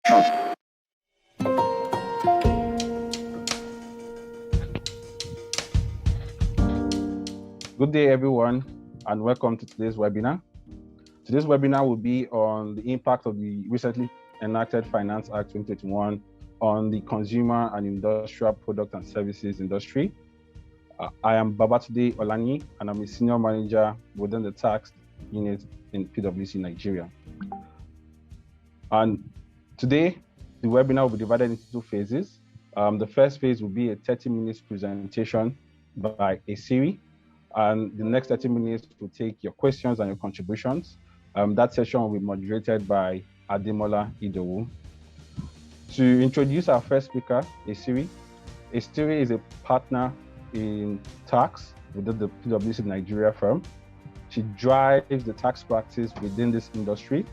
Good day, everyone, and welcome to today's webinar. Today's webinar will be on the impact of the recently enacted Finance Act 2021 on the consumer and industrial product and services industry. I am Babatunde Olaniyi, and I'm a senior manager within the tax unit in PwC Nigeria. And today, the webinar will be divided into two phases. The first phase will be a 30-minute presentation by a Siri, and the next 30 minutes will take your questions and your contributions. That session will be moderated by Ademola Idowu. To introduce our first speaker, Esiri. Esiri is a partner in tax within the PwC Nigeria firm. She drives the tax practice within this industry.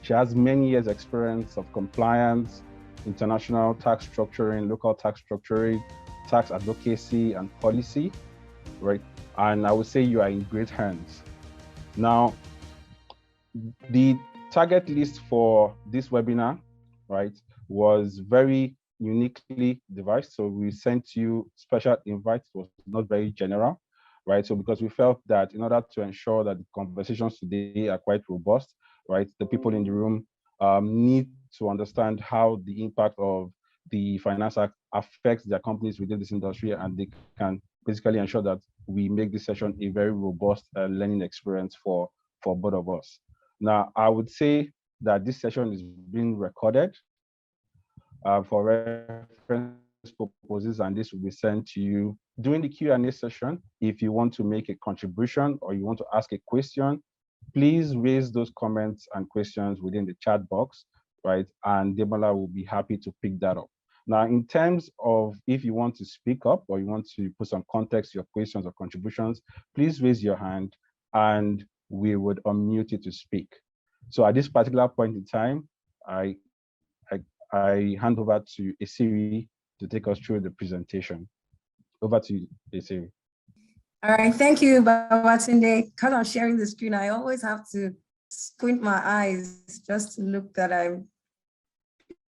She has many years' experience of compliance, international tax structuring, local tax structuring, tax advocacy, and policy, right? And I would say you are in great hands. Now, the target list for this webinar, right, was very uniquely devised. So we sent you special invites. It was not very general, right? So because we felt that in order to ensure that the conversations today are quite robust, right, the people in the room need to understand how the impact of the Finance Act affects their companies within this industry, and they can basically ensure that we make this session a very robust learning experience for both of us. Now, I would say that this session is being recorded for reference purposes, and this will be sent to you during the Q&A session. If you want to make a contribution or you want to ask a question, please raise those comments and questions within the chat box, right? And Demola will be happy to pick that up. Now, in terms of if you want to speak up or you want to put some context to your questions or contributions, please raise your hand and we would unmute you to speak. So at this particular point in time, I hand over to Esiri to take us through the presentation. Over to you, Esiri. All right, thank you, Babatunde. Because I'm sharing the screen, I always have to squint my eyes just to look that I'm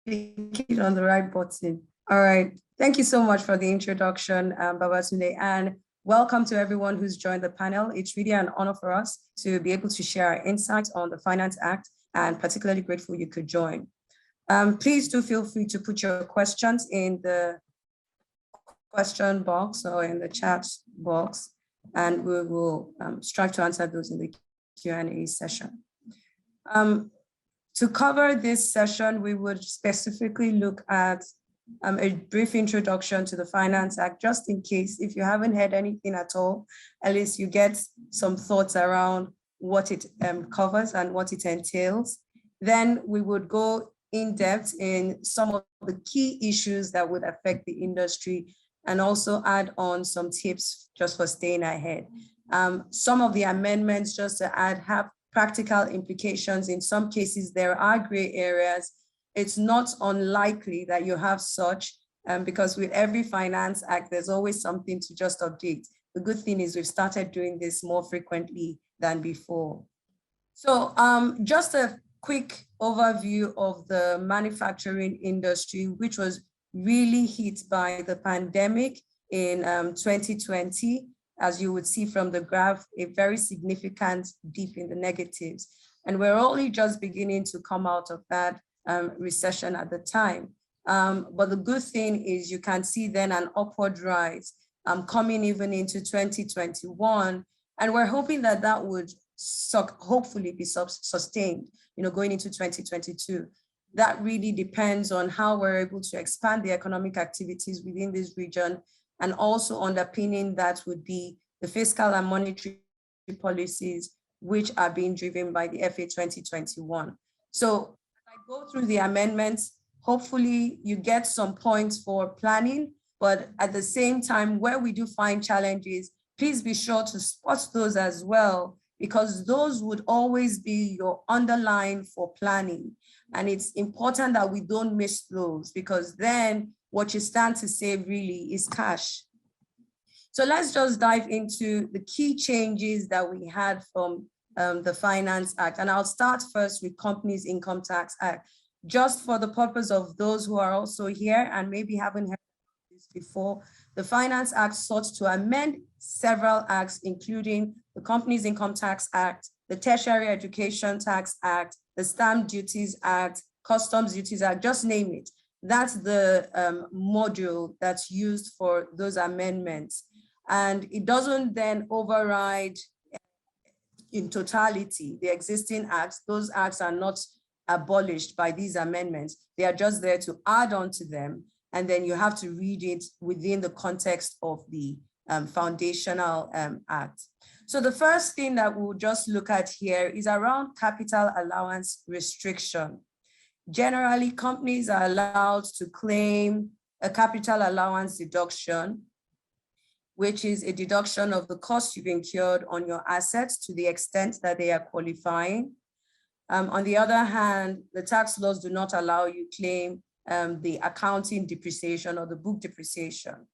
clicking on the right button. All right, thank you so much for the introduction, Babatunde, and welcome to everyone who's joined the panel. It's really an honor for us to be able to share our insights on the Finance Act, and particularly grateful you could join. Please do feel free to put your questions in the question box or in the chat box, and we will strive to answer those in the Q&A session. To cover this session, we would specifically look at a brief introduction to the Finance Act, just in case if you haven't heard anything at all, at least you get some thoughts around what it covers and what it entails. Then we would go in depth in some of the key issues that would affect the industry, and also add on some tips just for staying ahead. Some of the amendments, just to add, have practical implications. In some cases, there are gray areas. It's not unlikely that you have such, because with every Finance Act, there's always something to just update. The good thing is we've started doing this more frequently than before. So just a quick overview of the manufacturing industry, which was really hit by the pandemic in 2020. As you would see from the graph, a very significant dip in the negatives. And we're only just beginning to come out of that recession at the time. But the good thing is you can see then an upward rise coming even into 2021. And we're hoping that that would hopefully be sustained, going into 2022. That really depends on how we're able to expand the economic activities within this region, and also underpinning that would be the fiscal and monetary policies which are being driven by the FA 2021. So as I go through the amendments, hopefully you get some points for planning, but at the same time, where we do find challenges, please be sure to spot those as well, because those would always be your underline for planning. And it's important that we don't miss those, because then what you stand to save really is cash. So let's just dive into the key changes that we had from the Finance Act. And I'll start first with Companies Income Tax Act. just for the purpose of those who are also here and maybe haven't heard this before, the Finance Act sought to amend several acts, including the Companies Income Tax Act, the Tertiary Education Tax Act, the Stamp Duties Act, Customs Duties Act, just name it. That's the module that's used for those amendments. And it doesn't then override in totality the existing acts. Those acts are not abolished by these amendments. They are just there to add on to them. And then you have to read it within the context of the foundational act. So the first thing that we'll just look at here is around capital allowance restriction. Generally, companies are allowed to claim a capital allowance deduction, which is a deduction of the cost you've incurred on your assets to the extent that they are qualifying. On the other hand, the tax laws do not allow you to claim the accounting depreciation or the book depreciation.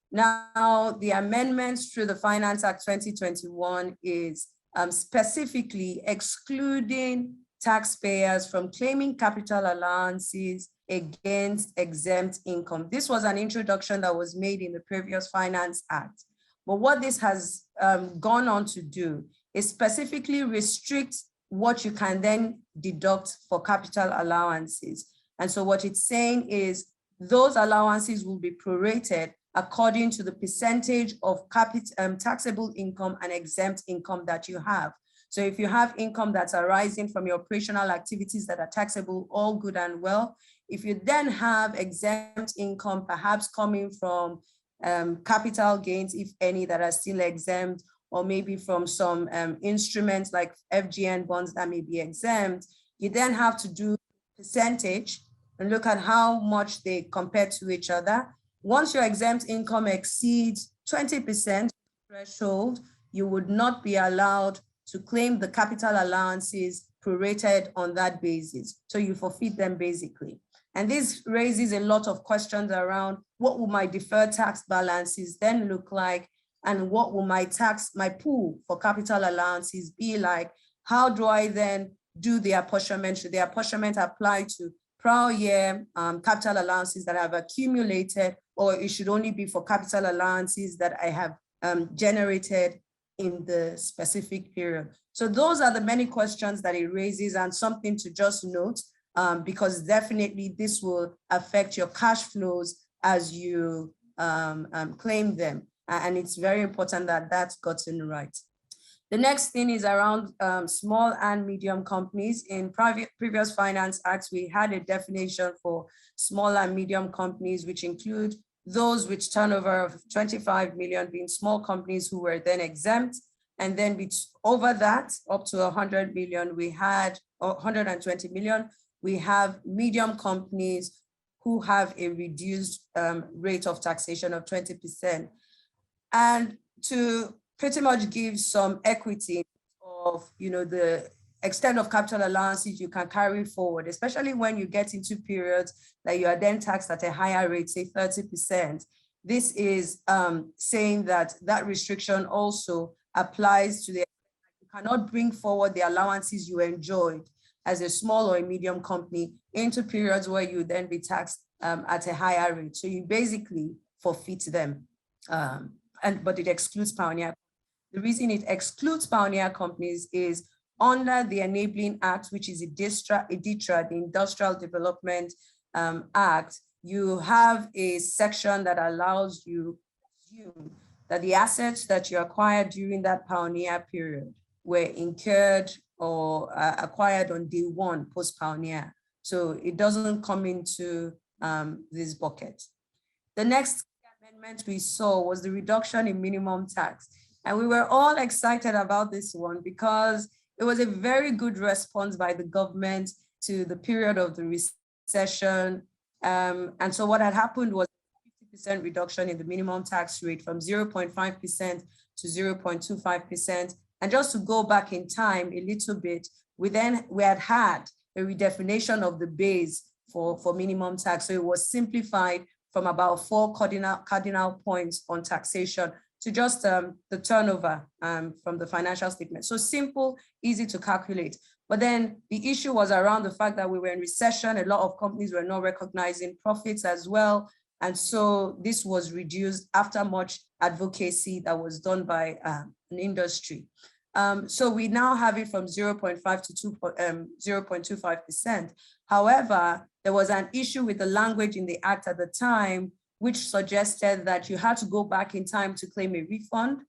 Now, the amendments through the Finance Act 2021 is specifically excluding taxpayers from claiming capital allowances against exempt income. This was an introduction that was made in the previous Finance Act. But what this has gone on to do is specifically restrict what you can then deduct for capital allowances. And so what it's saying is those allowances will be prorated according to the percentage of taxable income and exempt income that you have. So if you have income that's arising from your operational activities that are taxable, all good and well. If you then have exempt income, perhaps coming from capital gains, if any, that are still exempt, or maybe from some instruments like FGN bonds that may be exempt, you then have to do percentage and look at how much they compare to each other. Once your exempt income exceeds 20% threshold, you would not be allowed to claim the capital allowances prorated on that basis. So you forfeit them basically. And this raises a lot of questions around what will my deferred tax balances then look like, and what will my pool for capital allowances be like? How do I then do the apportionment? Should the apportionment apply to prior year capital allowances that have accumulated, or it should only be for capital allowances that I have generated in the specific period? So those are the many questions that it raises, and something to just note, because definitely this will affect your cash flows as you claim them. And it's very important that that's gotten right. The next thing is around small and medium companies. In previous Finance Acts, we had a definition for small and medium companies, which include those with turnover of 25 million being small companies who were then exempt. And then over that, up to 100 million, we had 120 million. We have medium companies who have a reduced rate of taxation of 20%. And to pretty much give some equity of, the extent of capital allowances you can carry forward, especially when you get into periods that you are then taxed at a higher rate, say 30%. This is saying that restriction also applies to you cannot bring forward the allowances you enjoyed as a small or a medium company into periods where you then be taxed at a higher rate. So you basically forfeit them. But it excludes pioneer. The reason it excludes pioneer companies is under the Enabling Act, which is IDITRA, the Industrial Development Act, you have a section that allows you to assume that the assets that you acquired during that pioneer period were incurred or acquired on day one post-pioneer. So it doesn't come into this bucket. The next amendment we saw was the reduction in minimum tax. And we were all excited about this one because it was a very good response by the government to the period of the recession. And so what had happened was 50% reduction in the minimum tax rate from 0.5% to 0.25%. And just to go back in time a little bit, we had a redefinition of the base for minimum tax. So it was simplified from about 4 cardinal points on taxation to just the turnover from the financial statement. So simple, easy to calculate. But then the issue was around the fact that we were in recession. A lot of companies were not recognizing profits as well. And so this was reduced after much advocacy that was done by an industry. So we now have it from 0.5 to 0.25%. However, there was an issue with the language in the act at the time, which suggested that you had to go back in time to claim a refund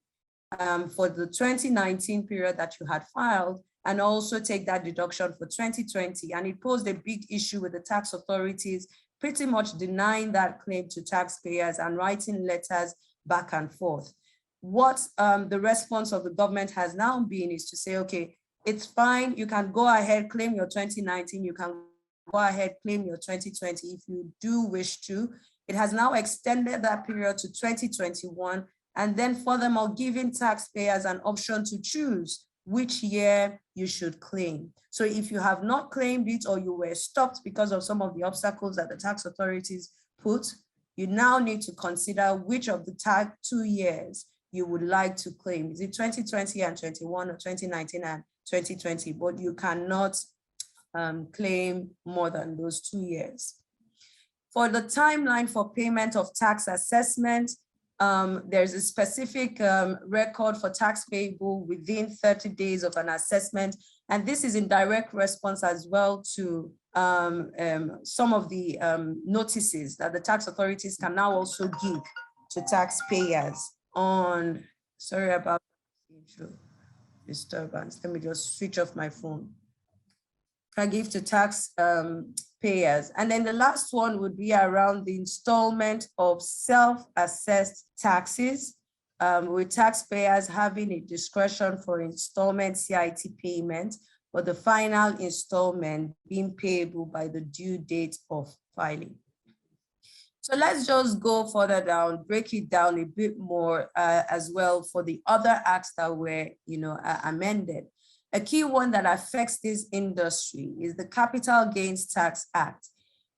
for the 2019 period that you had filed, and also take that deduction for 2020. And it posed a big issue with the tax authorities, pretty much denying that claim to taxpayers and writing letters back and forth. What the response of the government has now been is to say, okay, it's fine, you can go ahead, claim your 2019, you can go ahead, claim your 2020 if you do wish to. It has now extended that period to 2021, and then furthermore, giving taxpayers an option to choose which year you should claim. So if you have not claimed it, or you were stopped because of some of the obstacles that the tax authorities put, you now need to consider which of the 2 years you would like to claim. Is it 2020 and 21, or 2019 and 2020? But you cannot claim more than those 2 years. For the timeline for payment of tax assessment, there's a specific record for tax payable within 30 days of an assessment. And this is in direct response as well to some of the notices that the tax authorities can now also give to taxpayers on, sorry about the disturbance. Let me just switch off my phone. Can give to tax payers. And then the last one would be around the installment of self-assessed taxes, with taxpayers having a discretion for installment CIT payment, but the final installment being payable by the due date of filing. So let's just go further down, break it down a bit more as well for the other acts that were, amended. A key one that affects this industry is the Capital Gains Tax Act.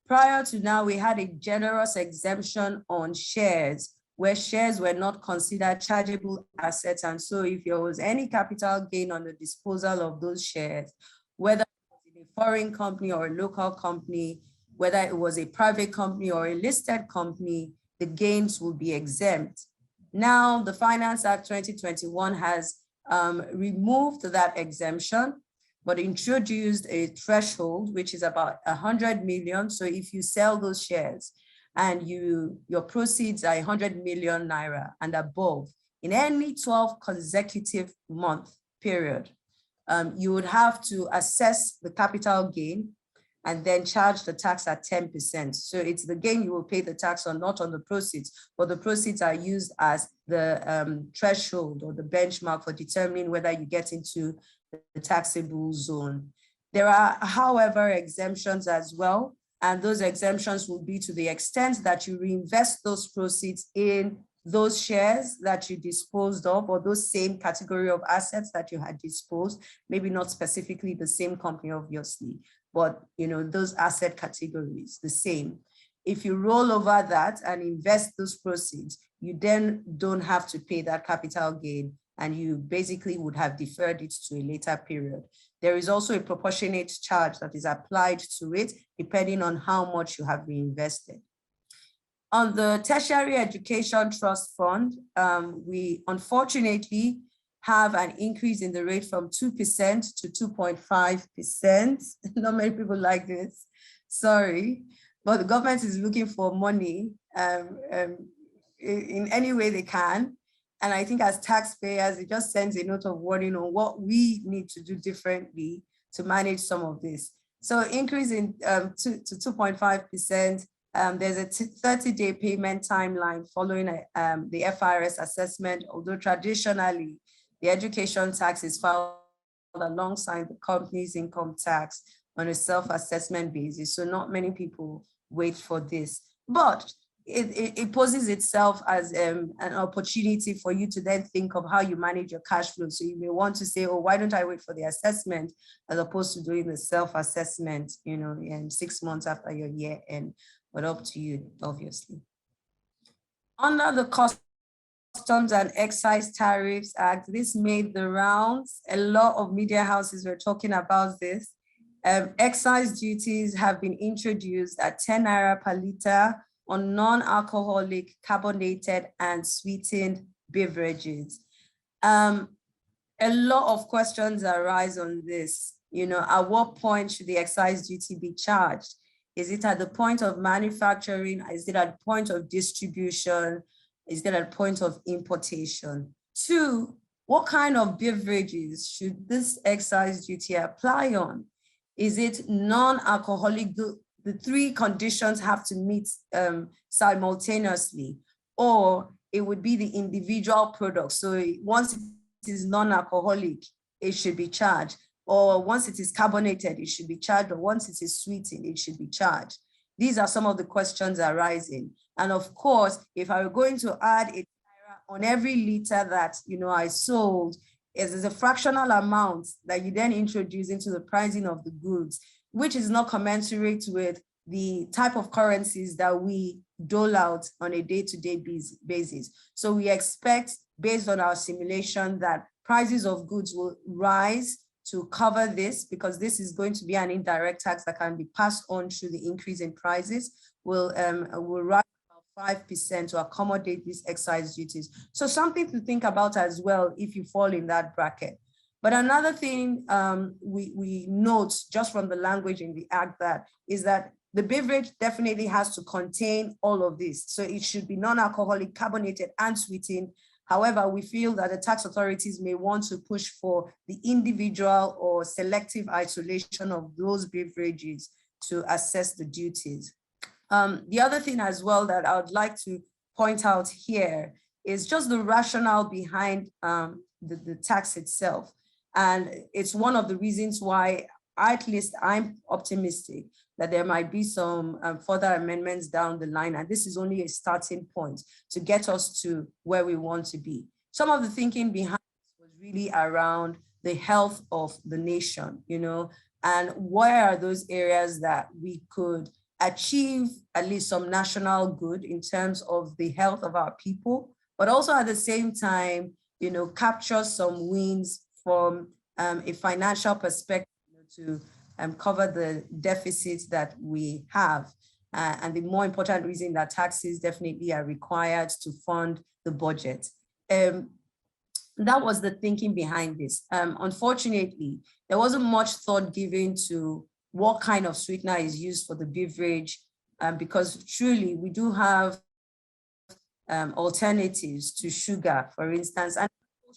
Prior to now, we had a generous exemption on shares, where shares were not considered chargeable assets. And so if there was any capital gain on the disposal of those shares, whether it was in a foreign company or a local company, whether it was a private company or a listed company, the gains will be exempt. Now, the Finance Act 2021 has removed that exemption, but introduced a threshold, which is about 100 million. So if you sell those shares and your proceeds are 100 million naira and above, in any 12 consecutive month period, you would have to assess the capital gain and then charge the tax at 10%. So it's the gain you will pay the tax on, not on the proceeds, but the proceeds are used as the threshold or the benchmark for determining whether you get into the taxable zone. There are, however, exemptions as well, and those exemptions will be to the extent that you reinvest those proceeds in those shares that you disposed of, or those same category of assets that you had disposed, maybe not specifically the same company, obviously, but those asset categories, the same. If you roll over that and invest those proceeds, you then don't have to pay that capital gain, and you basically would have deferred it to a later period. There is also a proportionate charge that is applied to it, depending on how much you have reinvested. On the Tertiary Education Trust Fund, we unfortunately have an increase in the rate from 2% to 2.5%. Not many people like this, sorry, but the government is looking for money in any way they can. And I think as taxpayers, it just sends a note of warning on what we need to do differently to manage some of this. So increase to 2.5%. There's a 30-day payment timeline following the FRS assessment, although traditionally, the education tax is filed alongside the company's income tax on a self-assessment basis. So not many people wait for this, but it poses itself as an opportunity for you to then think of how you manage your cash flow. So you may want to say, oh, why don't I wait for the assessment as opposed to doing the self-assessment, in 6 months after your year end, but up to you, obviously. Under the cost Customs and Excise Tariffs Act. This made the rounds. A lot of media houses were talking about this. Excise duties have been introduced at 10 naira per liter on non-alcoholic, carbonated, and sweetened beverages. A lot of questions arise on this. You know, at what point should the excise duty be charged? Is it at the point of manufacturing? Is it at the point of distribution? Is it at the point of importation? 2, what kind of beverages should this excise duty apply on? Is it non-alcoholic good? The 3 conditions have to meet simultaneously, or it would be the individual product. So once it is non-alcoholic, it should be charged, or once it is carbonated, it should be charged, or once it is sweetened, it should be charged. These are some of the questions arising. And of course, if I were going to add a on every liter that, you know, I sold, is a fractional amount that you then introduce into the pricing of the goods, which is not commensurate with the type of currencies that we dole out on a day-to-day basis. So we expect, based on our simulation, that prices of goods will rise to cover this, because this is going to be an indirect tax that can be passed on through the increase in prices, will rise 5% to accommodate these excise duties. So something to think about as well if you fall in that bracket. But another thing we note just from the language in the act that is that the beverage definitely has to contain all of this. So it should be non-alcoholic, carbonated, and sweetened. However, we feel that the tax authorities may want to push for the individual or selective isolation of those beverages to assess the duties. The other thing as well that I would like to point out here is just the rationale behind the tax itself. And it's one of the reasons why, at least I'm optimistic that there might be some further amendments down the line. And this is only a starting point to get us to where we want to be. Some of the thinking behind this was really around the health of the nation, you know, and where are those areas that we could achieve at least some national good in terms of the health of our people, but also at the same time, you know, capture some wins from a financial perspective, you know, to cover the deficits that we have. And the more important reason that taxes definitely are required to fund the budget. That was the thinking behind this. Unfortunately, there wasn't much thought given to what kind of sweetener is used for the beverage, because truly we do have alternatives to sugar, for instance, and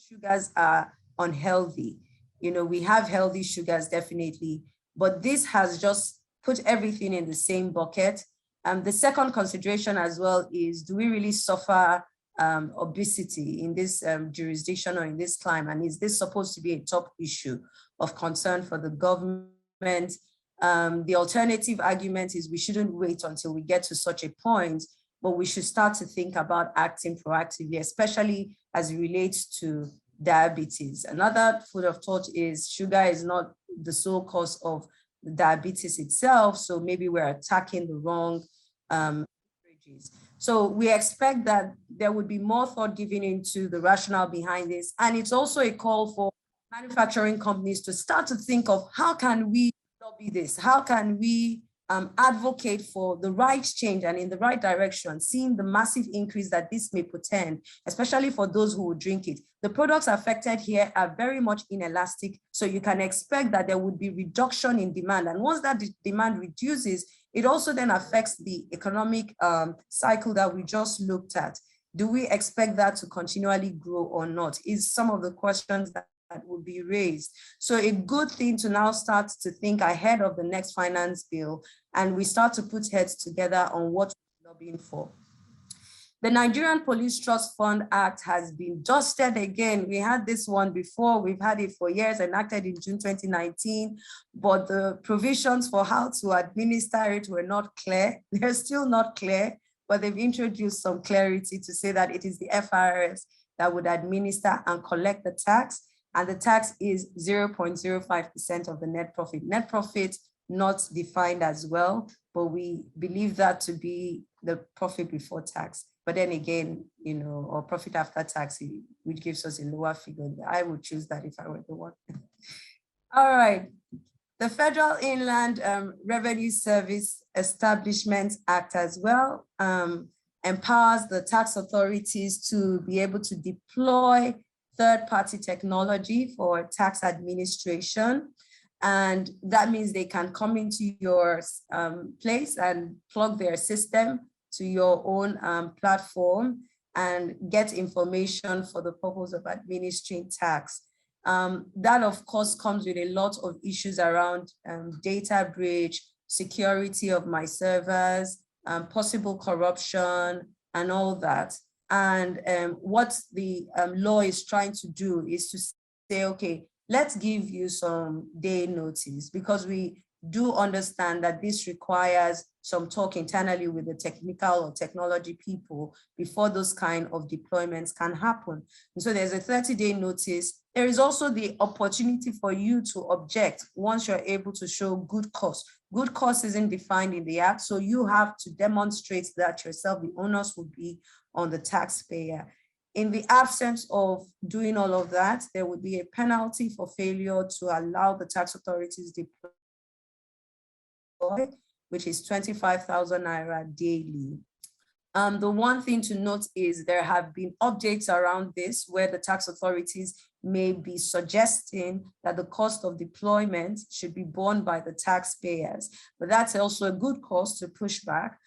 sugars are unhealthy. You know, we have healthy sugars definitely, but this has just put everything in the same bucket. The second consideration as well is, do we really suffer obesity in this jurisdiction or in this climate? And is this supposed to be a top issue of concern for the government? The alternative argument is we shouldn't wait until we get to such a point, but we should start to think about acting proactively, especially as it relates to diabetes. Another food of thought is sugar is not the sole cause of diabetes itself, so maybe we're attacking the wrong beverages. So we expect that there would be more thought given into the rationale behind this, and it's also a call for manufacturing companies to start to think of how can we lobby this, how can we advocate for the right change and in the right direction, seeing the massive increase that this may portend, especially for those who would drink it. The products affected here are very much inelastic, so you can expect that there would be reduction in demand. And once that demand reduces, it also then affects the economic cycle that we just looked at. Do we expect that to continually grow or not? Is some of the questions that would be raised. So a good thing to now start to think ahead of the next finance bill, and we start to put heads together on what we're lobbying for. The Nigerian Police Trust Fund Act has been dusted again. We had this one before, we've had it for years, enacted in June 2019, but the provisions for how to administer it were not clear. They're still not clear, but they've introduced some clarity to say that it is the FRS that would administer and collect the tax. And the tax is 0.05% of the net profit. Net profit not defined as well, but we believe that to be the profit before tax. But then again, you know, or profit after tax, which gives us a lower figure. I would choose that if I were the one. All right. The Federal Inland Revenue Service Establishment Act as well empowers the tax authorities to be able to deploy third-party technology for tax administration. And that means they can come into your place and plug their system to your own platform and get information for the purpose of administering tax. That, of course, comes with a lot of issues around data breach, security of my servers, possible corruption, and all that. And what the law is trying to do is to say, okay, let's give you some day notice, because we do understand that this requires some talk internally with the technical or technology people before those kind of deployments can happen. And so there's a 30-day notice. There is also the opportunity for you to object once you're able to show good cause. Good cause isn't defined in the act, so you have to demonstrate that yourself. The onus will be on the taxpayer. In the absence of doing all of that, there would be a penalty for failure to allow the tax authorities deploy, which is 25,000 naira daily. The one thing to note is there have been updates around this where the tax authorities may be suggesting that the cost of deployment should be borne by the taxpayers. But that's also a good cause to push back,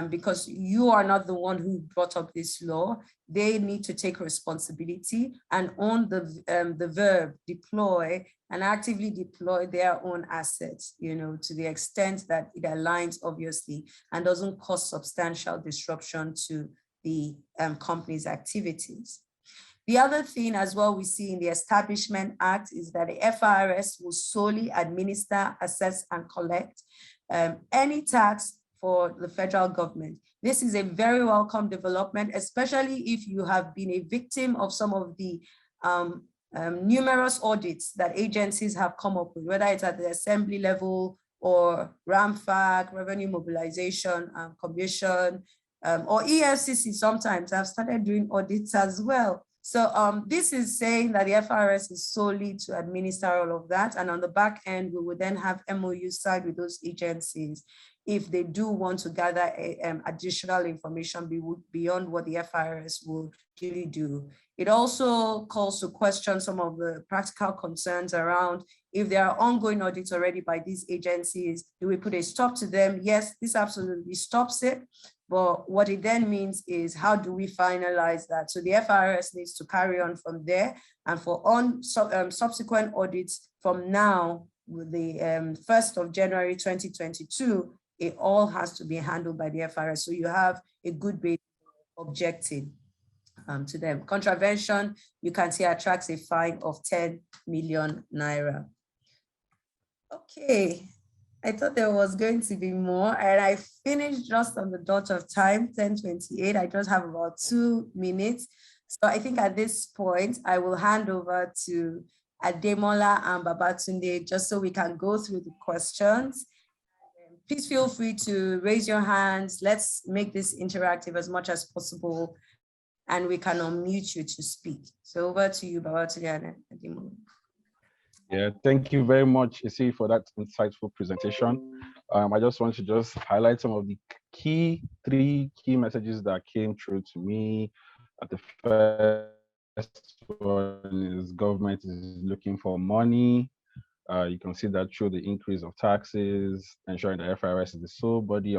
because you are not the one who brought up this law. They need to take responsibility and own the verb deploy and actively deploy their own assets, you know, to the extent that it aligns obviously and doesn't cause substantial disruption to the company's activities. The other thing as well we see in the Establishment Act is that the FRS will solely administer, assess, and collect any tax for the federal government. This is a very welcome development, especially if you have been a victim of some of the numerous audits that agencies have come up with, whether it's at the assembly level or RAMFAC, Revenue Mobilization Commission, or EFCC sometimes have started doing audits as well. So this is saying that the FRS is solely to administer all of that. And on the back end, we would then have MOU signed with those agencies if they do want to gather additional information beyond what the FRS will really do. It also calls to question some of the practical concerns around if there are ongoing audits already by these agencies, do we put a stop to them? Yes, this absolutely stops it. But what it then means is how do we finalize that? So the FRS needs to carry on from there, and for subsequent audits from now, with the 1st of January 2022, it all has to be handled by the FRS. So you have a good base objecting to them. Contravention, you can see, attracts a fine of 10 million naira. Okay. I thought there was going to be more, and I finished just on the dot of time, 10:28. I just have about 2 minutes. So I think at this point, I will hand over to Ademola and Babatunde just so we can go through the questions. Please feel free to raise your hands. Let's make this interactive as much as possible, and we can unmute you to speak. So over to you, Babatunde and Ademola. Yeah, thank you very much, Isi, for that insightful presentation. I just want to highlight some of the three key messages that came through to me. The first one is government is looking for money. You can see that through the increase of taxes, ensuring the FRS is the sole body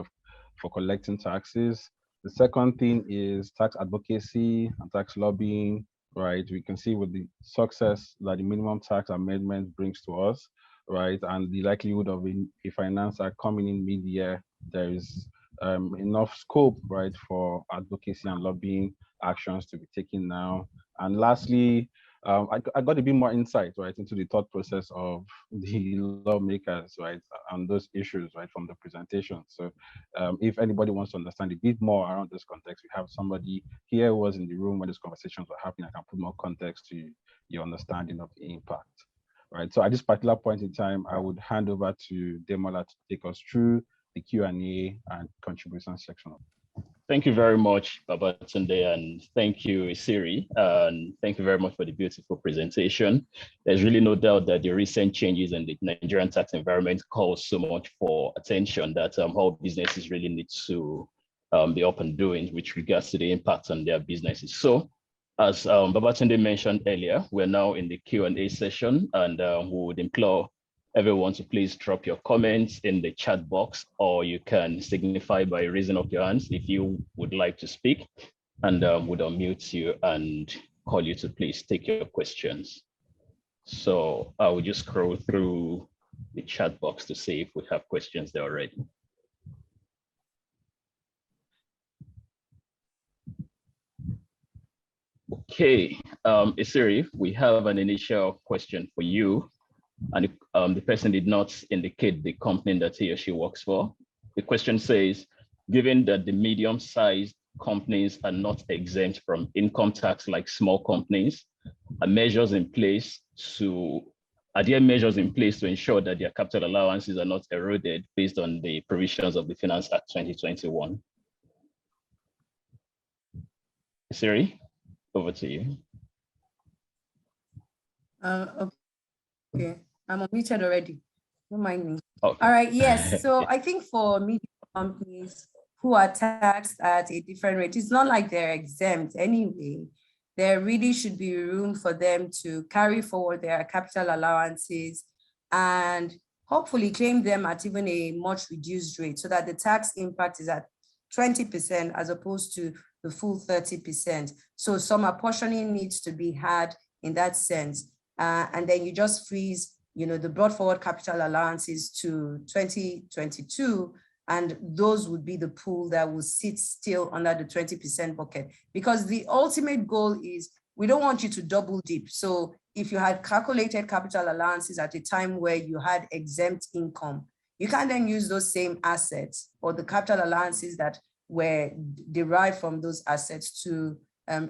for collecting taxes. The second thing is tax advocacy and tax lobbying. Right, we can see with the success that the minimum tax amendment brings to us, right, and the likelihood of a finance act coming in mid-year, there is enough scope, right, for advocacy and lobbying actions to be taken now. And lastly, I got a bit more insight, right, into the thought process of the lawmakers, right, on those issues, right, from the presentation. So if anybody wants to understand a bit more around this context, we have somebody here who was in the room when these conversations were happening. I can put more context to your understanding of the impact, right? So at this particular point in time, I would hand over to Demola to take us through the Q&A and contribution section. Thank you very much, Babatunde, and thank you, Siri, and thank you very much for the beautiful presentation. There's really no doubt that the recent changes in the Nigerian tax environment calls so much for attention that all businesses really need to be up and doing with regards to the impact on their businesses. So, as Babatunde mentioned earlier, we're now in the Q&A session, and we would implore everyone to please drop your comments in the chat box, or you can signify by raising up your hands if you would like to speak, and would unmute you and call you to please take your questions. So I will just scroll through the chat box to see if we have questions there already. Okay, Isiri, we have an initial question for you. And the person did not indicate the company that he or she works for. The question says, given that the medium-sized companies are not exempt from income tax like small companies, are there measures in place to ensure that their capital allowances are not eroded based on the provisions of the Finance Act 2021? Siri, over to you. Okay, I'm unmuted already. Don't mind me. Okay. All right, yes. So I think for medium companies who are taxed at a different rate, it's not like they're exempt anyway. There really should be room for them to carry forward their capital allowances and hopefully claim them at even a much reduced rate so that the tax impact is at 20% as opposed to the full 30%. So some apportioning needs to be had in that sense. And then you just freeze, the brought forward capital allowances to 2022, and those would be the pool that will sit still under the 20% bucket. Because the ultimate goal is we don't want you to double dip. So if you had calculated capital allowances at a time where you had exempt income, you can then use those same assets or the capital allowances that were derived from those assets to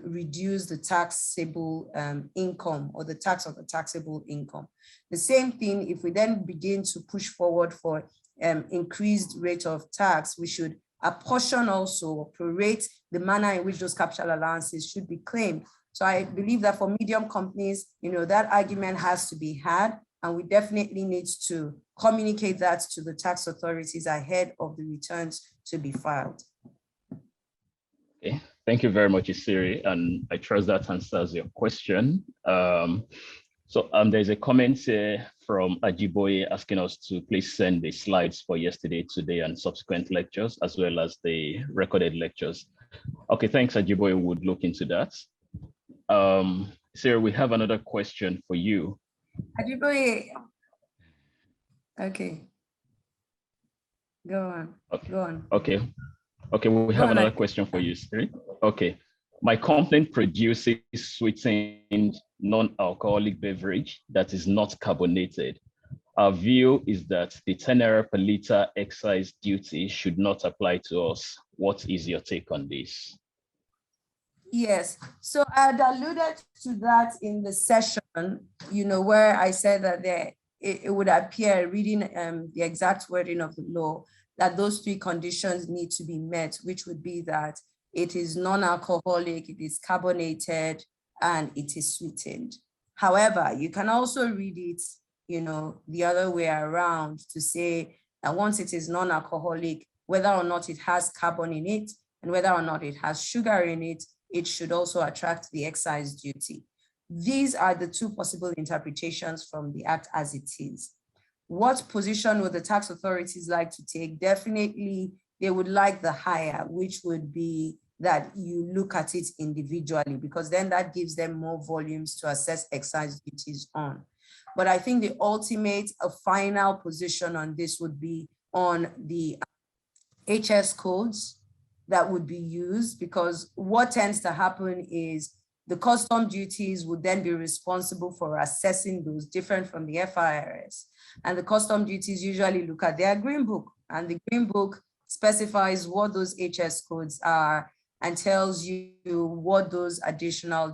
reduce the taxable income or the tax of the taxable income. The same thing, if we then begin to push forward for increased rate of tax, we should apportion also or prorate the manner in which those capital allowances should be claimed. So I believe that for medium companies, that argument has to be had, and we definitely need to communicate that to the tax authorities ahead of the returns to be filed. Okay. Thank you very much, Isiri, and I trust that answers your question. There's a comment here from Ajiboye asking us to please send the slides for yesterday, today, and subsequent lectures, as well as the recorded lectures. Okay, thanks, Ajiboye. Would look into that. Isiri, we have another question for you. Ajiboye. Okay. Go on. Okay. Go on. Okay, we have another question for you, Siri. Okay, my company produces sweetened non-alcoholic beverage that is not carbonated. Our view is that the 10 naira per liter excise duty should not apply to us. What is your take on this? Yes, so I had alluded to that in the session, where I said that it would appear, reading the exact wording of the law, that those three conditions need to be met, which would be that it is non-alcoholic, it is carbonated, and it is sweetened. However, you can also read it, the other way around to say that once it is non-alcoholic, whether or not it has carbon in it, and whether or not it has sugar in it, it should also attract the excise duty. These are the two possible interpretations from the Act as it is. What position would the tax authorities like to take? Definitely, they would like the higher, which would be that you look at it individually, because then that gives them more volumes to assess excise duties on. But I think the ultimate, final position on this would be on the HS codes that would be used, because what tends to happen is the custom duties would then be responsible for assessing those, different from the FIRS. And the custom duties usually look at their green book, and the green book specifies what those HS codes are and tells you what those additional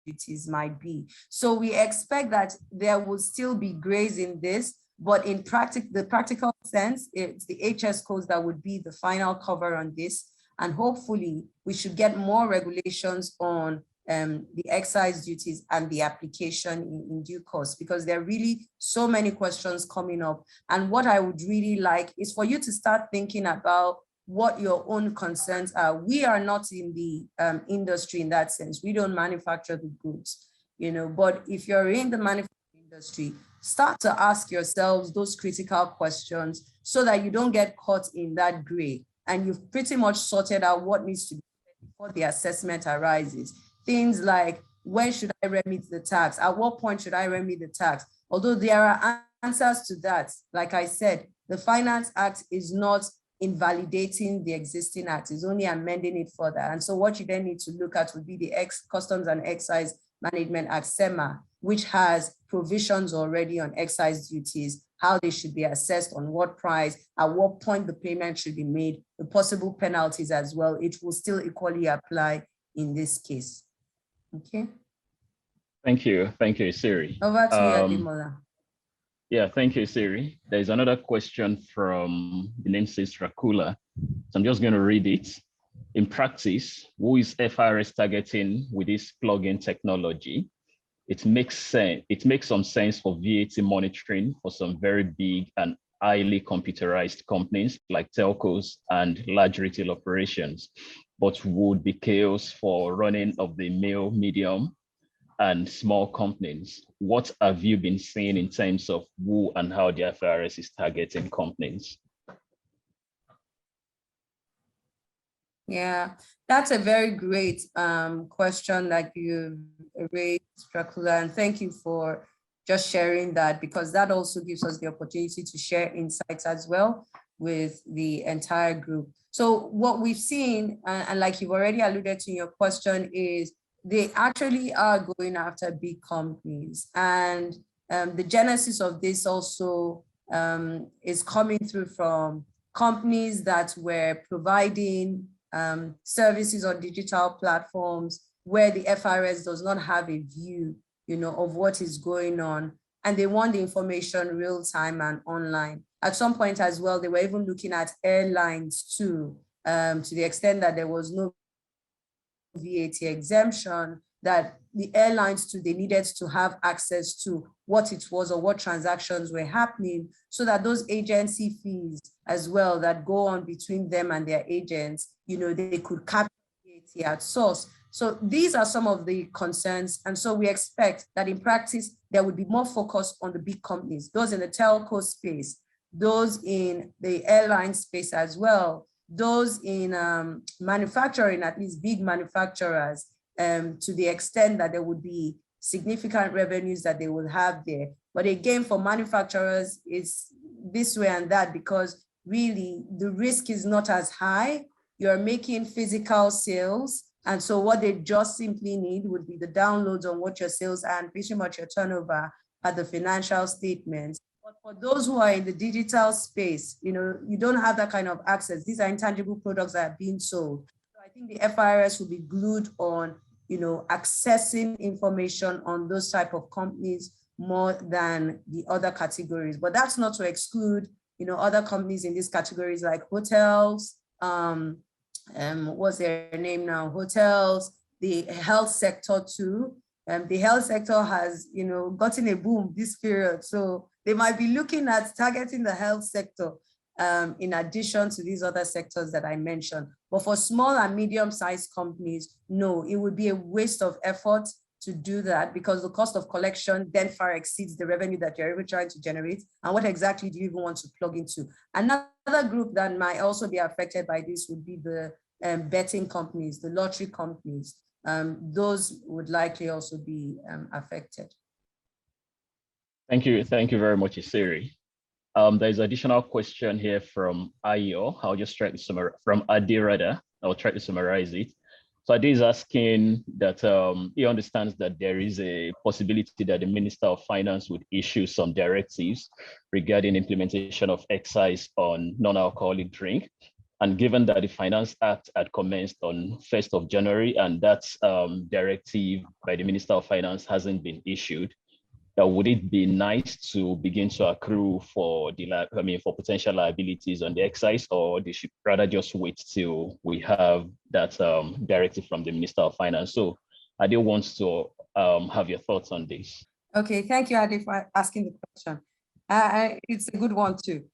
duties might be. So we expect that there will still be grace in this, But in the practical sense, it's the HS codes that would be the final cover on this. And hopefully we should get more regulations on the excise duties and the application in due course, because there are really so many questions coming up. And what I would really like is for you to start thinking about what your own concerns are. We are not in the industry in that sense. We don't manufacture the goods, but if you're in the manufacturing industry, start to ask yourselves those critical questions so that you don't get caught in that gray and you've pretty much sorted out what needs to be done before the assessment arises. Things like, when should I remit the tax? At what point should I remit the tax? Although there are answers to that, like I said, the Finance Act is not invalidating the existing act, is only amending it further. And so what you then need to look at would be the Customs and Excise Management Act, SEMA, which has provisions already on excise duties, how they should be assessed, on what price, at what point the payment should be made, the possible penalties as well. It will still equally apply in this case. Okay. Thank you, Siri. Over to you, Ademola. Yeah, thank you, Siri. There's another question from the namesake Dracula. So I'm just going to read it. In practice, who is FRS targeting with this plugin technology? It makes sense. It makes some sense for VAT monitoring for some very big and highly computerized companies like telcos and large retail operations, but would be chaos for running of the mail, medium, and small companies. What have you been seeing in terms of who and how the FRS is targeting companies? Yeah, that's a very great question that you raised, Dracula, and thank you for just sharing that, because that also gives us the opportunity to share insights as well with the entire group. So what we've seen, and like you've already alluded to in your question, is they actually are going after big companies. And the genesis of this also is coming through from companies that were providing services on digital platforms where the FRS does not have a view, of what is going on, and they want the information real time and online. At some point as well, they were even looking at airlines too, to the extent that there was no VAT exemption, that the airlines too, they needed to have access to what it was or what transactions were happening, so that those agency fees as well that go on between them and their agents, they could capture VAT at source. So these are some of the concerns. And so we expect that in practice, there would be more focus on the big companies, those in the telco space, those in the airline space as well, those in manufacturing, at least big manufacturers, to the extent that there would be significant revenues that they will have there. But again, for manufacturers, it's this way and that, because really the risk is not as high. You're making physical sales. And so what they just simply need would be the downloads on what your sales are and pretty much your turnover at the financial statements. But for those who are in the digital space, you don't have that kind of access. These are intangible products that are being sold. So I think the FRS will be glued on, accessing information on those type of companies more than the other categories. But that's not to exclude, other companies in these categories like hotels, what's their name now? Hotels, the health sector too. The health sector has, gotten a boom this period. So they might be looking at targeting the health sector in addition to these other sectors that I mentioned. But for small and medium-sized companies, no, it would be a waste of effort to do that, because the cost of collection then far exceeds the revenue that you're ever trying to generate. And what exactly do you even want to plug into? Another group that might also be affected by this would be the betting companies, the lottery companies. Those would likely also be affected. Thank you very much, Isiri. There's an additional question here from Ayo. I'll just try to summarize, from Adi rather. I'll try to summarize it. So Adi is asking that he understands that there is a possibility that the Minister of Finance would issue some directives regarding implementation of excise on non-alcoholic drink. And given that the Finance Act had commenced on 1st of January and that directive by the Minister of Finance hasn't been issued, would it be nice to begin to accrue for for potential liabilities on the excise, or they should rather just wait till we have that directive from the Minister of Finance? So I do want to have your thoughts on this. Okay, thank you, Ade, for asking the question. It's a good one too.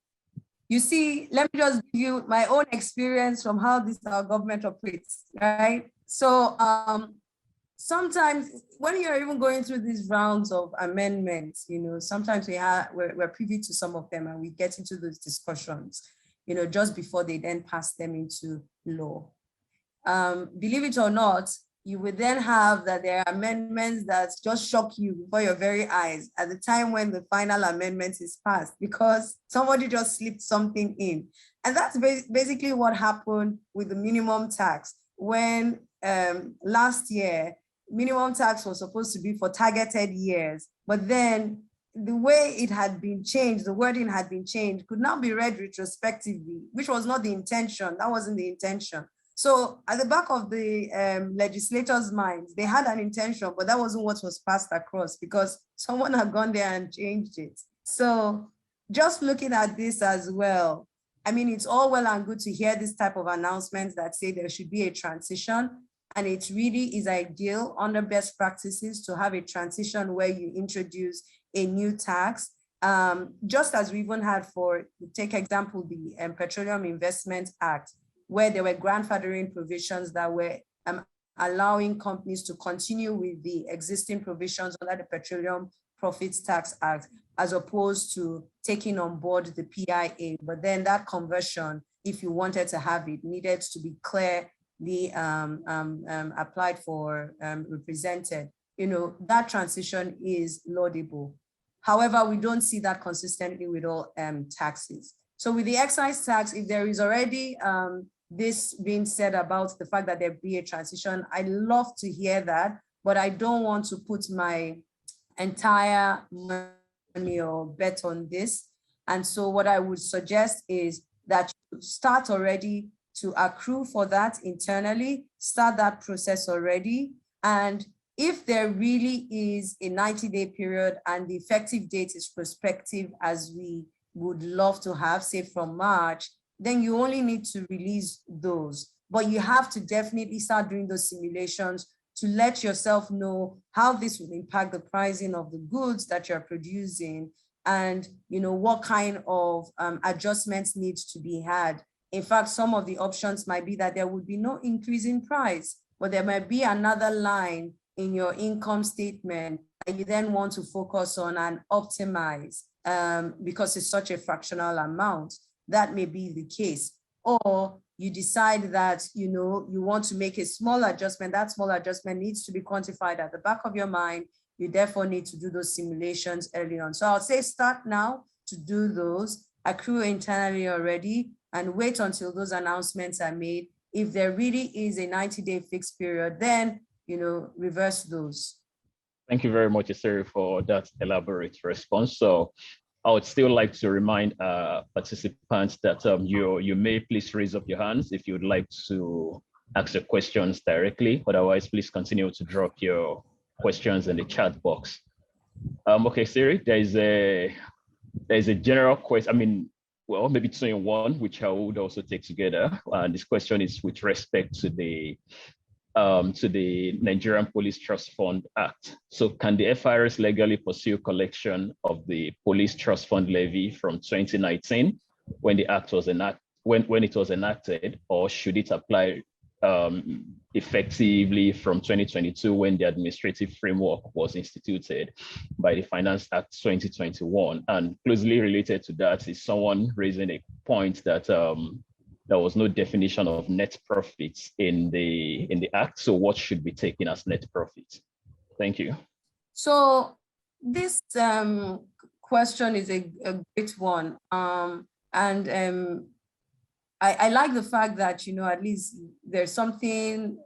You see, let me just give you my own experience from how our government operates, right? So sometimes when you're even going through these rounds of amendments, sometimes we're privy to some of them and we get into those discussions, just before they then pass them into law. Believe it or not, you would then have that there are amendments that just shock you before your very eyes at the time when the final amendment is passed, because somebody just slipped something in. And that's basically what happened with the minimum tax. When last year, minimum tax was supposed to be for targeted years, but then the way it had been changed, the wording had been changed, could now be read retrospectively, which was not the intention. That wasn't the intention. So at the back of the legislators' minds, they had an intention, but that wasn't what was passed across because someone had gone there and changed it. So just looking at this as well, I mean, it's all well and good to hear this type of announcements that say there should be a transition, and it really is ideal under best practices to have a transition where you introduce a new tax. Just as we even had take example, the Petroleum Investment Act, where there were grandfathering provisions that were allowing companies to continue with the existing provisions under the Petroleum Profits Tax Act, as opposed to taking on board the PIA. But then that conversion, if you wanted to have it, needed to be clearly applied for, represented. That transition is laudable. However, we don't see that consistently with all taxes. So with the excise tax, if there is already this being said about the fact that there be a transition, I love to hear that, but I don't want to put my entire money or bet on this. And so what I would suggest is that you start already to accrue for that internally, start that process already. And if there really is a 90-day period and the effective date is prospective, as we would love to have, say from March, then you only need to release those. But you have to definitely start doing those simulations to let yourself know how this will impact the pricing of the goods that you're producing, and what kind of adjustments needs to be had. In fact, some of the options might be that there would be no increase in price, but there might be another line in your income statement that you then want to focus on and optimize because it's such a fractional amount. That may be the case. Or you decide that you want to make a small adjustment. That small adjustment needs to be quantified at the back of your mind. You therefore need to do those simulations early on. So I'll say start now to do those, accrue internally already, and wait until those announcements are made. If there really is a 90-day fixed period, then reverse those. Thank you very much, Iseri, for that elaborate response. So I would still like to remind participants that you may please raise up your hands if you would like to ask your questions directly. Otherwise, please continue to drop your questions in the chat box. Okay, Siri, there's a general question. I mean, well, maybe two in one, which I would also take together. And this question is with respect to the Nigerian Police Trust Fund Act. So can the FIRS legally pursue collection of the Police Trust Fund levy from 2019 when the act was when it was enacted, or should it apply effectively from 2022 when the administrative framework was instituted by the Finance Act 2021? And closely related to that is someone raising a point that there was no definition of net profits in the act. So what should be taken as net profits? Thank you. So this question is a great one. I like the fact that, at least there's something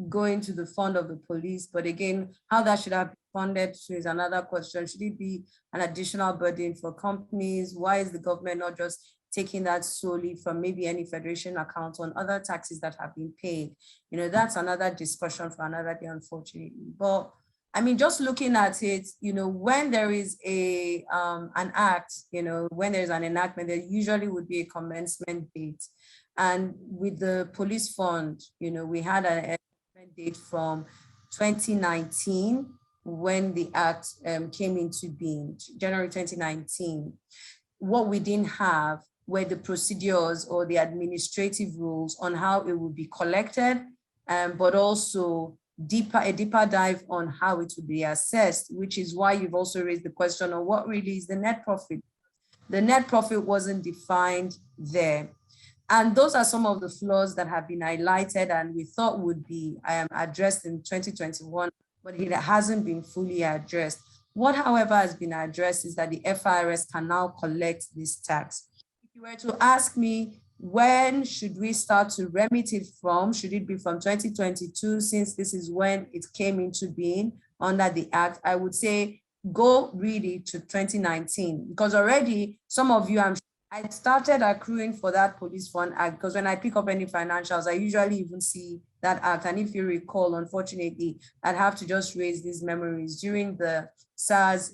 going to the fund of the police, but again, how that should have been funded is another question. Should it be an additional burden for companies? Why is the government not just taking that solely from maybe any federation account on other taxes that have been paid? That's another discussion for another day, unfortunately. But I mean, just looking at it, when there is an act, when there's an enactment, there usually would be a commencement date. And with the police fund, we had an enactment date from 2019 when the act came into being, January 2019. What we didn't have were the procedures or the administrative rules on how it would be collected, but also a deeper dive on how it would be assessed, which is why you've also raised the question of what really is the net profit. The net profit wasn't defined there. And those are some of the flaws that have been highlighted and we thought would be addressed in 2021, but it hasn't been fully addressed. What, however, has been addressed is that the FIRS can now collect this tax. If you were to ask me, when should we start to remit it from? Should it be from 2022, since this is when it came into being under the Act? I would say go really to 2019, because already some of you, I started accruing for that police fund act, because when I pick up any financials, I usually even see that act. And if you recall, unfortunately, I'd have to just raise these memories during the SARS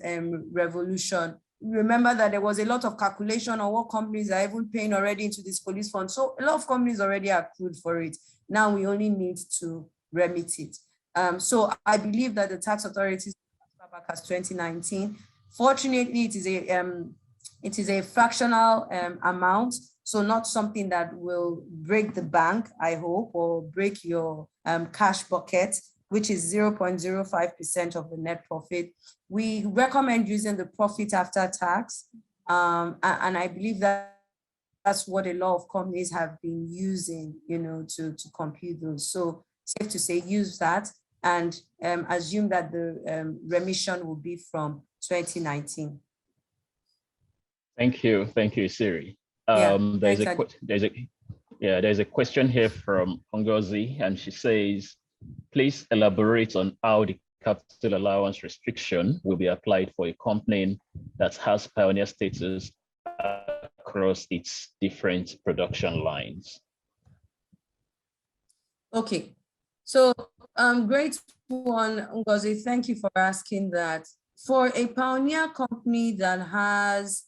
revolution. Remember that there was a lot of calculation on what companies are even paying already into this police fund. So a lot of companies already accrued for it. Now we only need to remit it. So I believe that the tax authorities back as 2019. Fortunately, it is a fractional amount, so not something that will break the bank, I hope, or break your cash bucket, which is 0.05% of the net profit. We recommend using the profit after tax, and I believe that that's what a lot of companies have been using, to compute those. So safe to say, use that and assume that the remission will be from 2019. Thank you, Siri. There's a question here from Ngozi, and she says, please elaborate on how the capital allowance restriction will be applied for a company that has pioneer status across its different production lines. Okay, so great one, Ngozi. Thank you for asking that. For a pioneer company that has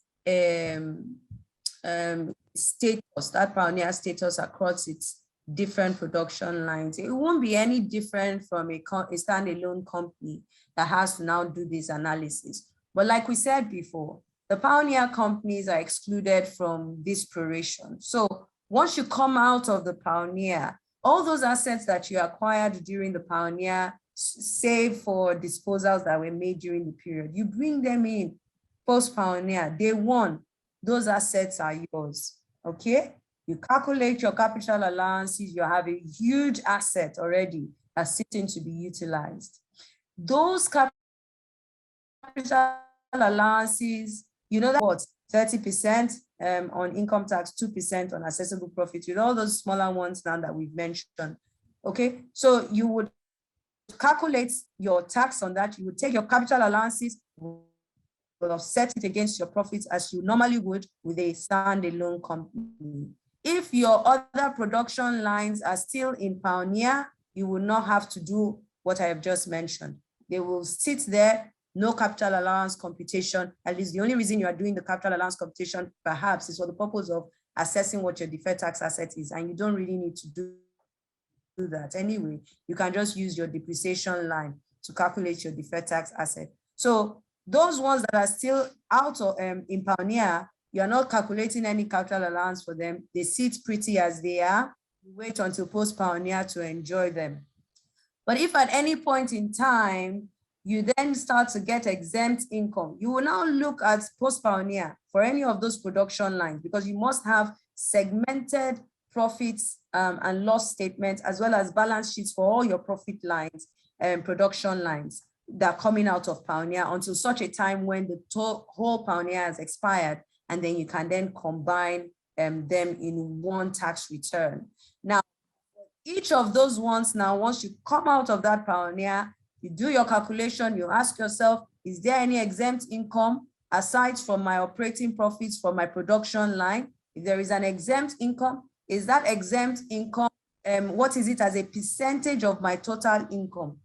status, that pioneer status across its different production lines, it won't be any different from a standalone company that has to now do this analysis. But like we said before, the pioneer companies are excluded from this proration. So once you come out of the pioneer, all those assets that you acquired during the pioneer, save for disposals that were made during the period, you bring them in post-pioneer, day one, those assets are yours, okay? You calculate your capital allowances, you have a huge asset already that's sitting to be utilized. Those capital allowances, that what, 30% on income tax, 2% on assessable profit, with all those smaller ones now that we've mentioned, okay? So you would calculate your tax on that, you would take your capital allowances, will offset it against your profits as you normally would with a standalone company. If your other production lines are still in pioneer, you will not have to do what I have just mentioned. They will sit there, no capital allowance computation. At least the only reason you are doing the capital allowance computation perhaps is for the purpose of assessing what your deferred tax asset is, and you don't really need to do that anyway. You can just use your depreciation line to calculate your deferred tax asset. So those ones that are still out of in pioneer, you are not calculating any capital allowance for them. They sit pretty as they are. You wait until post-pioneer to enjoy them. But if at any point in time, you then start to get exempt income, you will now look at post-pioneer for any of those production lines, because you must have segmented profits and loss statements, as well as balance sheets for all your profit lines and production lines that are coming out of pioneer until such a time when the whole pioneer has expired, and then you can then combine them in one tax return. Now, each of those ones now, once you come out of that pioneer, you do your calculation, you ask yourself, is there any exempt income aside from my operating profits for my production line? If there is an exempt income, is that exempt income, what is it as a percentage of my total income?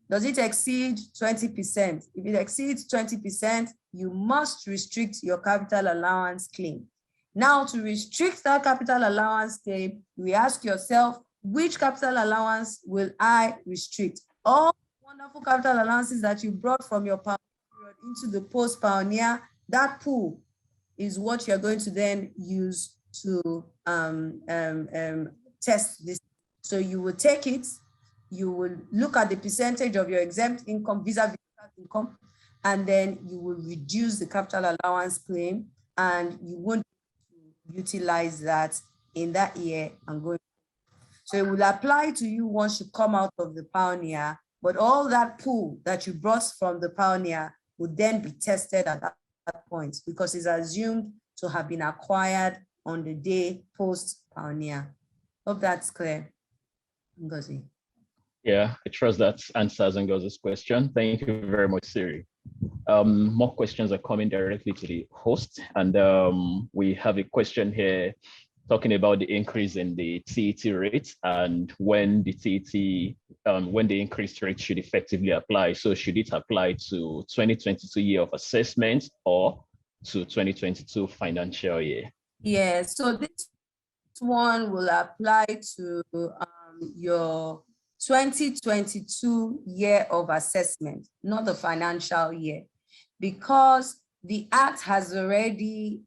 Does it exceed 20%? If it exceeds 20%, you must restrict your capital allowance claim. Now, to restrict that capital allowance claim, we ask yourself, which capital allowance will I restrict? All wonderful capital allowances that you brought from your pioneer period into the post-pioneer, that pool is what you're going to then use to test this. So you will take it, you will look at the percentage of your exempt income vis-a-vis income, and then you will reduce the capital allowance claim, and you won't utilize that in that year and going. So it will apply to you once you come out of the pioneer, but all that pool that you brought from the pioneer would then be tested at that point because it's assumed to have been acquired on the day post-pioneer. Hope that's clear. Ngozi. Yeah, I trust that answers Ngozi's question. Thank you very much, Siri. More questions are coming directly to the host, and we have a question here talking about the increase in the TET rate and when the when the increased rate should effectively apply. So should it apply to 2022 year of assessment or to 2022 financial year? Yeah, so this one will apply to your 2022 year of assessment, not the financial year, because the act has already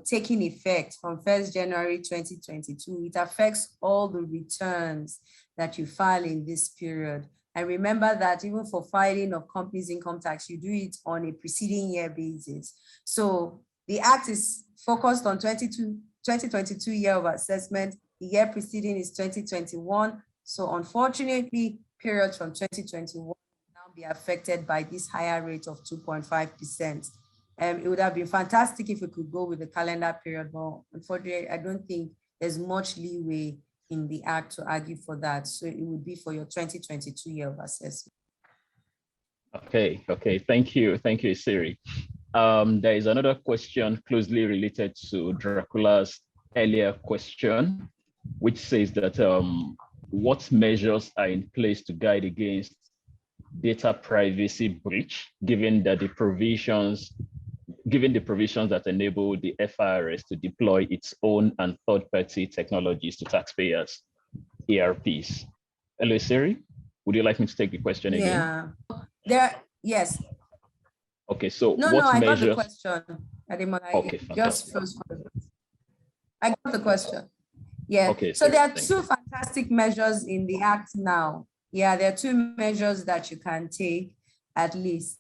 taking effect from 1st January 2022. It affects all the returns that you file in this period. And remember that even for filing of companies' income tax, you do it on a preceding year basis. So the act is focused on 2022 year of assessment. The year preceding is 2021. So unfortunately, periods from 2021 will now be affected by this higher rate of 2.5%. It would have been fantastic if we could go with the calendar period, but unfortunately, I don't think there's much leeway in the act to argue for that. So it would be for your 2022 year of assessment. Okay, thank you, Siri. There is another question closely related to Dracula's earlier question, which says that what measures are in place to guide against data privacy breach, given the provisions that enable the FIRS to deploy its own and third-party technologies to taxpayers, ERPs. Hello, Siri, would you like me to take the question again? Yeah, yes. Okay, so No, I got the question. Okay, I got the question. Yeah, okay, so there are two fantastic measures in the act now. Yeah, there are two measures that you can take at least.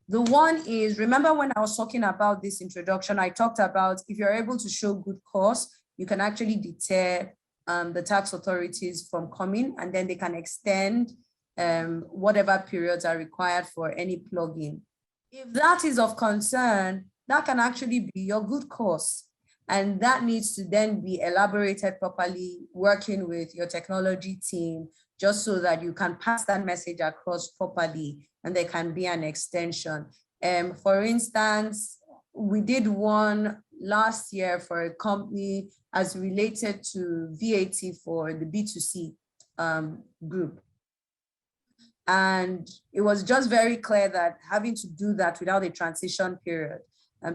The one is, remember when I was talking about this introduction, I talked about if you're able to show good cause, you can actually deter the tax authorities from coming, and then they can extend whatever periods are required for any plugin. If that is of concern, that can actually be your good cause. And that needs to then be elaborated properly, working with your technology team, just so that you can pass that message across properly and there can be an extension. For instance, we did one last year for a company as related to VAT for the B2C group. And it was just very clear that having to do that without a transition period,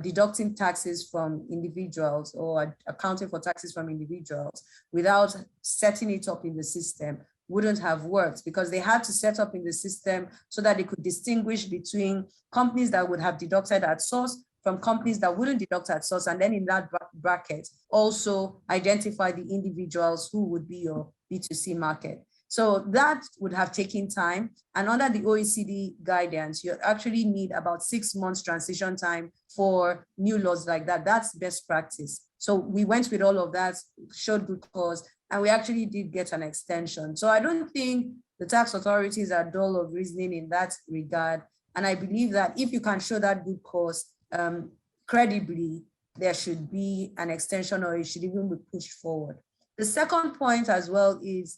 deducting taxes from individuals or accounting for taxes from individuals without setting it up in the system wouldn't have worked, because they had to set up in the system so that they could distinguish between companies that would have deducted at source from companies that wouldn't deduct at source, and then in that bracket also identify the individuals who would be your B2C market. So that would have taken time. And under the OECD guidance, you actually need about 6 months transition time for new laws like that. That's best practice. So we went with all of that, showed good cause, and we actually did get an extension. So I don't think the tax authorities are dull of reasoning in that regard. And I believe that if you can show that good cause credibly, there should be an extension, or it should even be pushed forward. The second point as well is,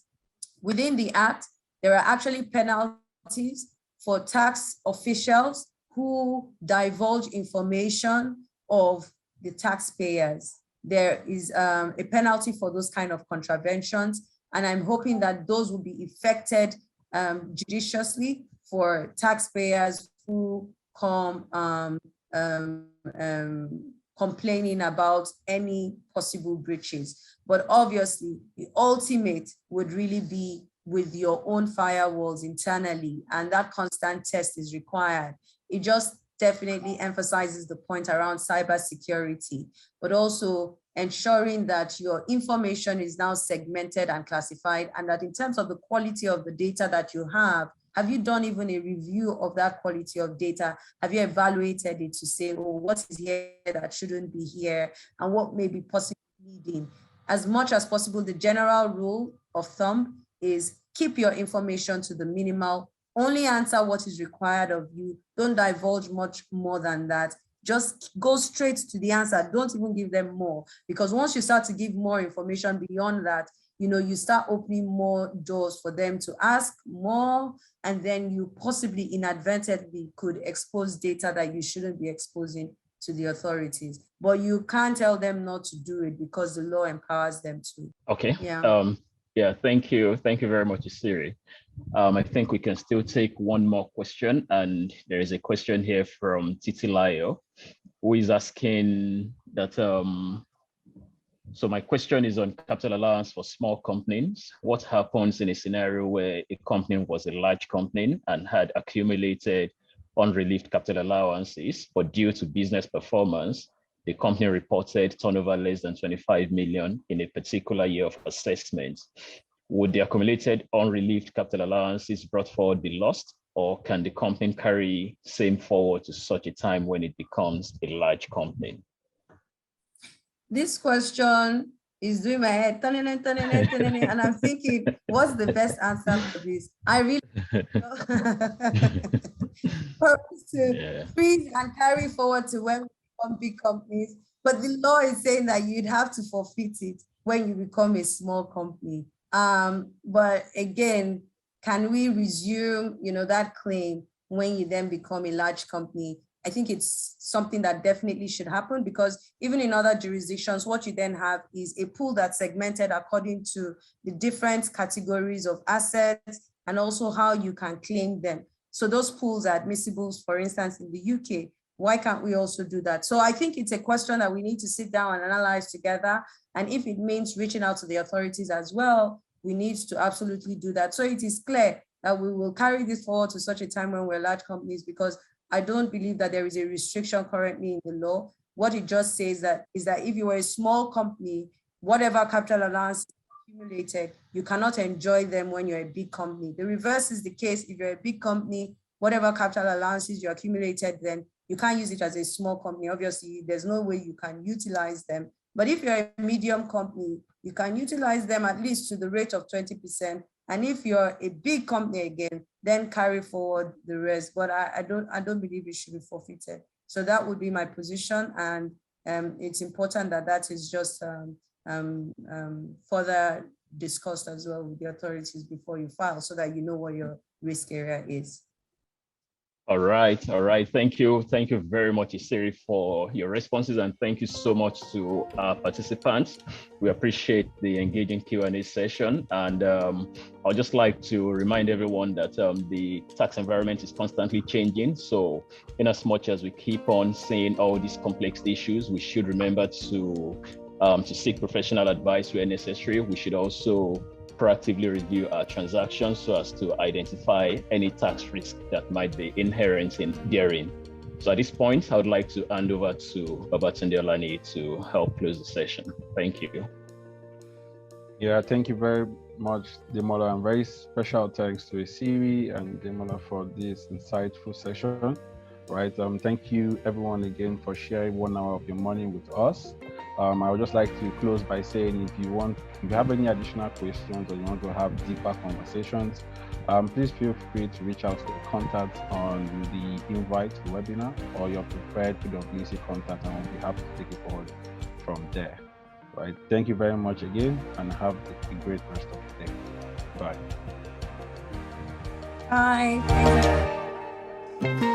within the act, there are actually penalties for tax officials who divulge information of the taxpayers. There is a penalty for those kind of contraventions, and I'm hoping that those will be effected judiciously for taxpayers who come complaining about any possible breaches. But obviously, the ultimate would really be with your own firewalls internally, and that constant test is required. It just definitely emphasizes the point around cybersecurity, but also ensuring that your information is now segmented and classified, and that in terms of the quality of the data that you have you done even a review of that quality of data? Have you evaluated it to say, oh, what is here that shouldn't be here, and what may be possibly leading? As much as possible, the general rule of thumb is keep your information to the minimal, only answer what is required of you. Don't divulge much more than that. Just go straight to the answer. Don't even give them more, because once you start to give more information beyond that, you start opening more doors for them to ask more, and then you possibly inadvertently could expose data that you shouldn't be exposing to the authorities. But you can't tell them not to do it because the law empowers them to. Okay. Yeah. Yeah, thank you. Thank you very much, Siri. I think we can still take one more question, and there is a question here from Titilayo, who is asking that, so my question is on capital allowance for small companies. What happens in a scenario where a company was a large company and had accumulated unrelieved capital allowances, but due to business performance, the company reported turnover less than 25 million in a particular year of assessment? Would the accumulated unrelieved capital allowances brought forward be lost, or can the company carry same forward to such a time when it becomes a large company? This question is doing my head, turning, and I'm thinking, what's the best answer for this? I really to freeze and carry forward to when we become big companies, but the law is saying that you'd have to forfeit it when you become a small company. But again, can we resume, that claim when you then become a large company? I think it's something that definitely should happen, because even in other jurisdictions, what you then have is a pool that's segmented according to the different categories of assets and also how you can claim them. So those pools are admissible, for instance, in the UK. Why can't we also do that? So I think it's a question that we need to sit down and analyze together. And if it means reaching out to the authorities as well, we need to absolutely do that. So it is clear that we will carry this forward to such a time when we're large companies, because I don't believe that there is a restriction currently in the law. What it just says is that if you were a small company, whatever capital allowance accumulated, you cannot enjoy them when you're a big company. The reverse is the case. If you're a big company, whatever capital allowances you accumulated, then you can't use it as a small company. Obviously, there's no way you can utilize them. But if you're a medium company, you can utilize them at least to the rate of 20%. And if you're a big company again, then carry forward the rest. But I don't believe it should be forfeited. So that would be my position. And it's important that that is just further discussed as well with the authorities before you file, so that you know what your risk area is. All right. Thank you very much, Isiri, for your responses, and thank you so much to our participants. We appreciate the engaging Q&A session, and I'd just like to remind everyone that the tax environment is constantly changing. So in as much as we keep on seeing all these complex issues, we should remember to seek professional advice where necessary. We should also proactively review our transactions so as to identify any tax risk that might be inherent in therein. So at this point, I would like to hand over to Babatunde Olaniyi to help close the session. Thank you. Yeah, thank you very much, Demola, and very special thanks to Isiri and Demola for this insightful session. Right. Thank you everyone again for sharing 1 hour of your morning with us. I would just like to close by saying, if you have any additional questions or you want to have deeper conversations, please feel free to reach out to the contact on the invite to the webinar or your preferred PwC contact, and we'll be happy to take it forward from there. Right. Thank you very much again, and have a great rest of the day. Bye. Bye. Thank you.